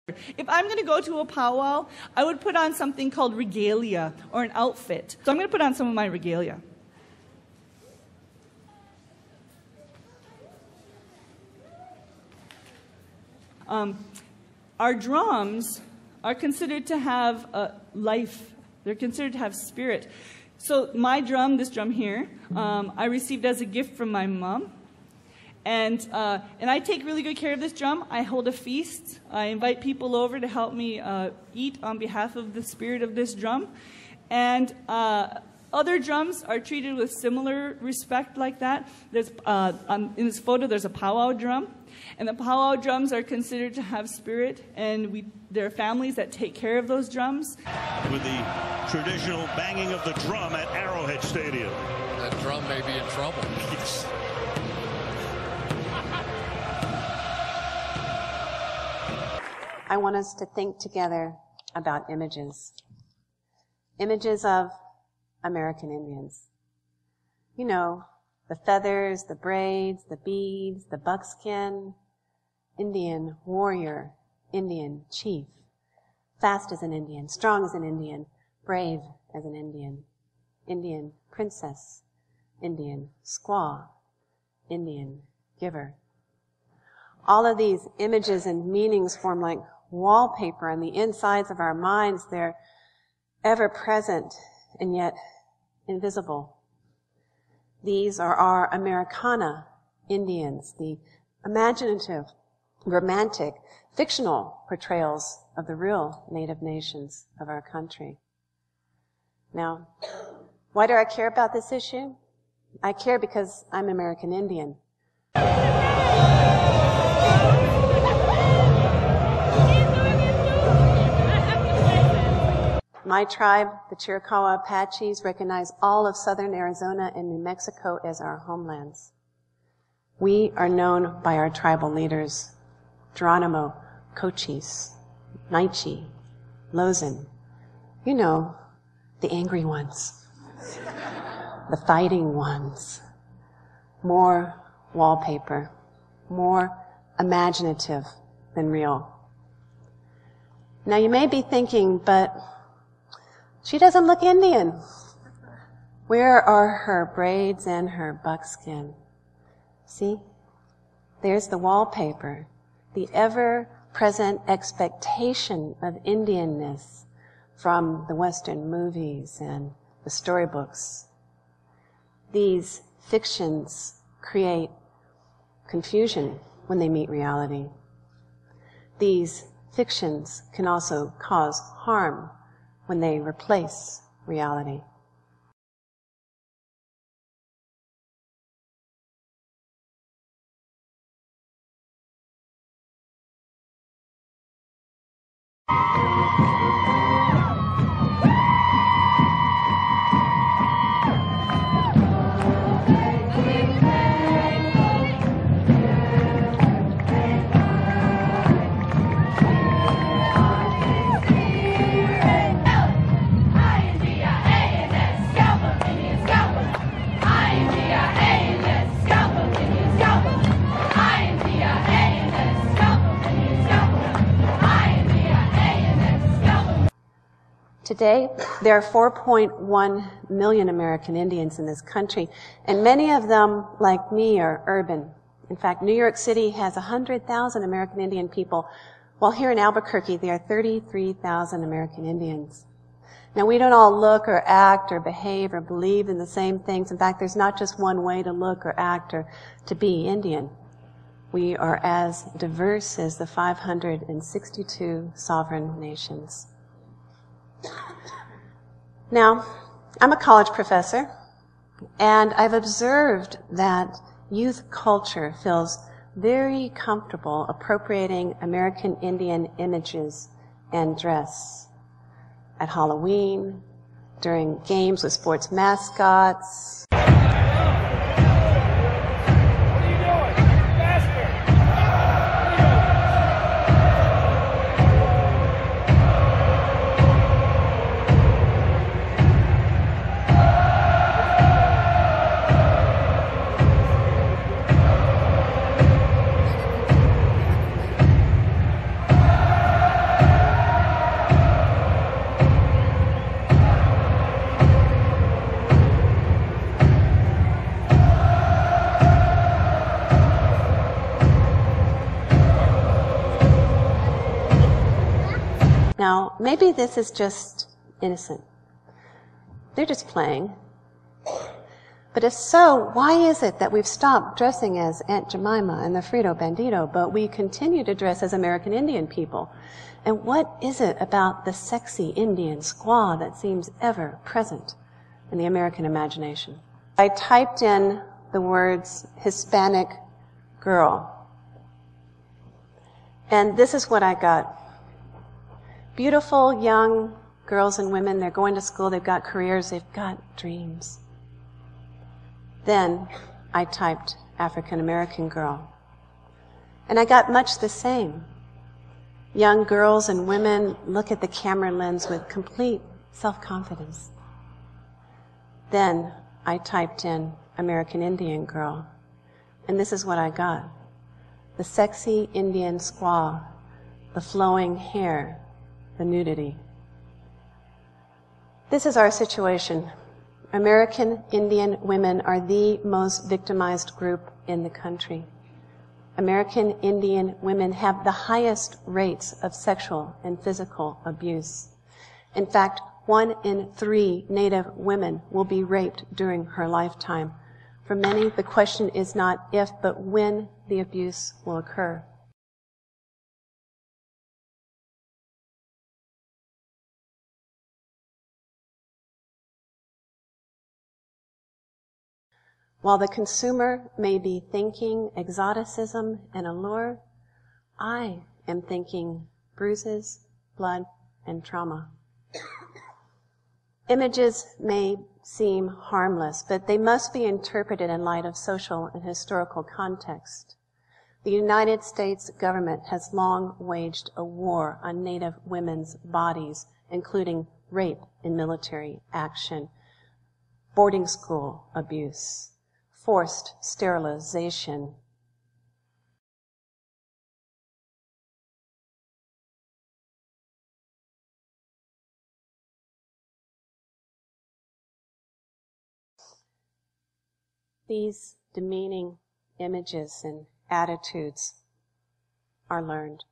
If I'm going to go to a powwow, I would put on something called regalia or an outfit. So I'm going to put on some of my regalia. Our drums are considered to have life. They're considered to have spirit. So my drum, this drum here, I received as a gift from my mom. And I take really good care of this drum. I hold a feast. I invite people over to help me eat on behalf of the spirit of this drum. And other drums are treated with similar respect like that. There's, in this photo, there's a powwow drum. And the powwow drums are considered to have spirit. And there are families that take care of those drums. With the traditional banging of the drum at Arrowhead Stadium. That drum may be in trouble. Yes. I want us to think together about images. Images of American Indians. You know, the feathers, the braids, the beads, the buckskin, Indian warrior, Indian chief, fast as an Indian, strong as an Indian, brave as an Indian, Indian princess, Indian squaw, Indian giver. All of these images and meanings form like wallpaper on the insides of our minds. They're ever present and yet invisible. These are our Americana Indians, the imaginative, romantic, fictional portrayals of the real native nations of our country. Now, why do I care about this issue? I care because I'm American Indian. My tribe, the Chiricahua Apaches, recognize all of southern Arizona and New Mexico as our homelands. We are known by our tribal leaders, Geronimo, Cochise, Naiche, Lozin. You know, the angry ones, the fighting ones. More wallpaper, more imaginative than real. Now you may be thinking, but she doesn't look Indian. Where are her braids and her buckskin? See? There's the wallpaper, the ever-present expectation of Indianness from the Western movies and the storybooks. These fictions create confusion when they meet reality. These fictions can also cause harm when they replace reality. Today, there are 4.1 million American Indians in this country, and many of them, like me, are urban. In fact, New York City has 100,000 American Indian people, while here in Albuquerque, there are 33,000 American Indians. Now, we don't all look or act or behave or believe in the same things. In fact, there's not just one way to look or act or to be Indian. We are as diverse as the 562 sovereign nations. Now, I'm a college professor, and I've observed that youth culture feels very comfortable appropriating American Indian images and dress at Halloween, during games with sports mascots, Now, maybe this is just innocent. They're just playing. But if so, why is it that we've stopped dressing as Aunt Jemima and the Frito Bandito, but we continue to dress as American Indian people? And what is it about the sexy Indian squaw that seems ever present in the American imagination? I typed in the words Hispanic girl. And this is what I got. Beautiful young girls and women, they're going to school, they've got careers, they've got dreams. Then I typed African American girl. And I got much the same. Young girls and women look at the camera lens with complete self-confidence. Then I typed in American Indian girl. And this is what I got. The sexy Indian squaw, the flowing hair, the nudity. This is our situation. American Indian women are the most victimized group in the country. American Indian women have the highest rates of sexual and physical abuse. In fact, 1 in 3 Native women will be raped during her lifetime. For many, the question is not if, but when the abuse will occur. While the consumer may be thinking exoticism and allure, I am thinking bruises, blood, and trauma. Images may seem harmless, but they must be interpreted in light of social and historical context. The United States government has long waged a war on Native women's bodies, including rape in military action, boarding school abuse, forced sterilization. These demeaning images and attitudes are learned.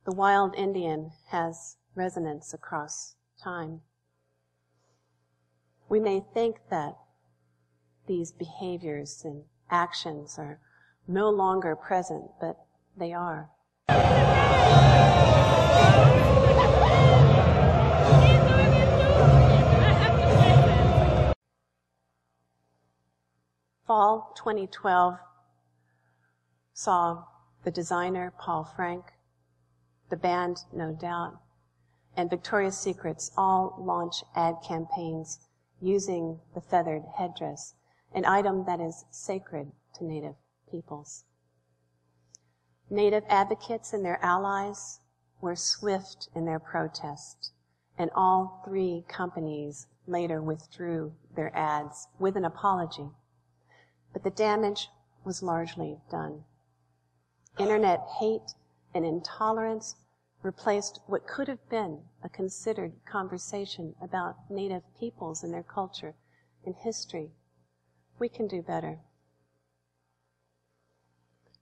The wild Indian has resonance across time. We may think that these behaviors and actions are no longer present, but they are. Fall 2012 saw the designer Paul Frank, the band No Doubt, and Victoria's Secrets all launch ad campaigns using the feathered headdress, an item that is sacred to Native peoples. Native advocates and their allies were swift in their protest, and all 3 companies later withdrew their ads with an apology. But the damage was largely done. Internet hate and intolerance replaced what could have been a considered conversation about Native peoples and their culture and history. We can do better.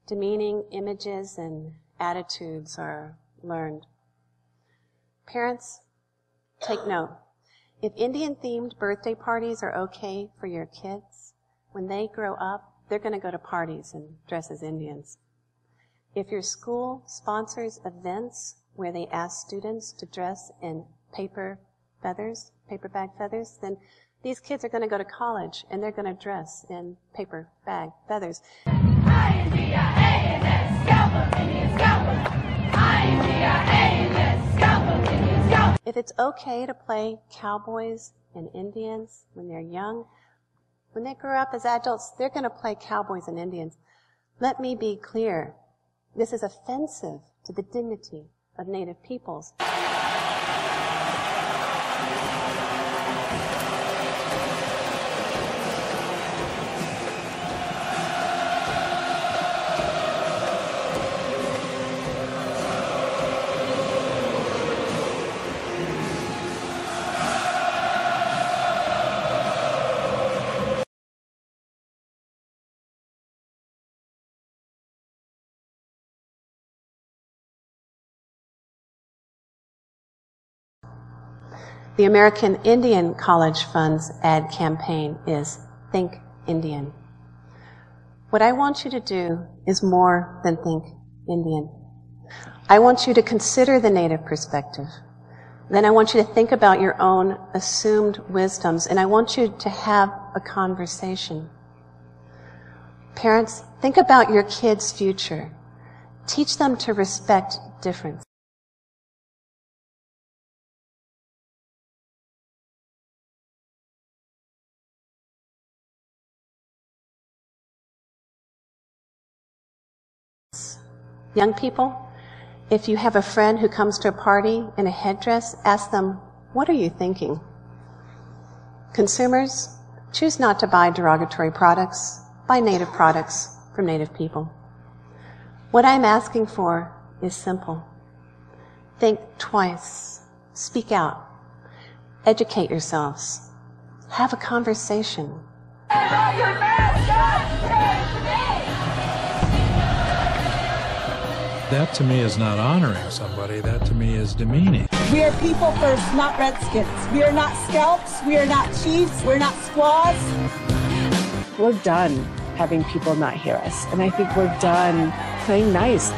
Demeaning images and attitudes are learned. Parents, take note. If Indian-themed birthday parties are okay for your kids, when they grow up, they're going to go to parties and dress as Indians. If your school sponsors events where they ask students to dress in paper bag feathers, then these kids are going to go to college and they're going to dress in paper bag feathers. If it's okay to play cowboys and Indians when they're young, when they grow up as adults, they're going to play cowboys and Indians. Let me be clear. This is offensive to the dignity of Native peoples. The American Indian College Fund's ad campaign is Think Indian. What I want you to do is more than think Indian. I want you to consider the Native perspective. Then I want you to think about your own assumed wisdoms, and I want you to have a conversation. Parents, think about your kids' future. Teach them to respect difference. Young people, if you have a friend who comes to a party in a headdress, ask them, what are you thinking? Consumers, choose not to buy derogatory products. Buy Native products from Native people. What I'm asking for is simple. Think twice. Speak out. Educate yourselves. Have a conversation. That to me is not honoring somebody. That to me is demeaning. We are people first, not redskins. We are not scalps. We are not chiefs. We're not squaws. We're done having people not hear us. And I think we're done playing nice.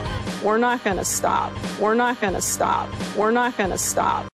We're not going to stop. We're not going to stop. We're not going to stop.